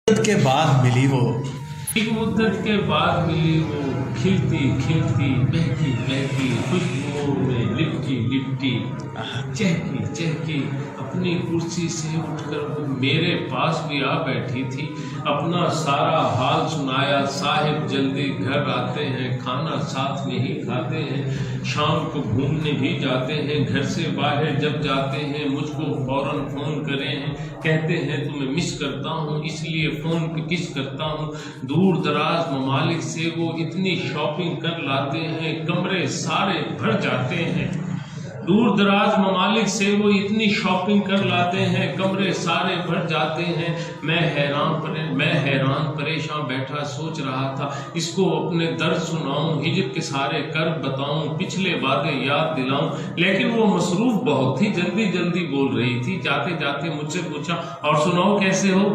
के बाद मिली वो, एक मुद्दत के बाद मिली वो, खिलती खिलती बहकी बहकी खुशबुओं में लिपटी लिपटी, चहकी चहकी अपनी कुर्सी से उठकर वो मेरे पास भी आ बैठी थी। अपना सारा हाल सुनाया, साहिब जल्दी घर आते हैं, खाना साथ में ही खाते हैं, शाम को घूमने भी जाते हैं, घर से बाहर जब जाते हैं मुझको फौरन फ़ोन करें, कहते हैं तुम्हें मिस करता हूँ इसलिए फ़ोन पे किस करता हूँ। दूर दराज ममालिक से वो इतनी शॉपिंग कर लाते हैं, कमरे सारे भर जाते हैं। दूर दराज ममालिक से वो इतनी शॉपिंग कर लाते हैं, कमरे सारे भर जाते हैं। मैं हैरान परेशान बैठा सोच रहा था, इसको अपने दर्द सुनाऊं, हिजर के सारे कर्ब बताऊं, पिछले वादे याद दिलाऊं, लेकिन वो मसरूफ बहुत थी, जल्दी जल्दी बोल रही थी। जाते जाते मुझसे पूछा, और सुनाओ कैसे हो?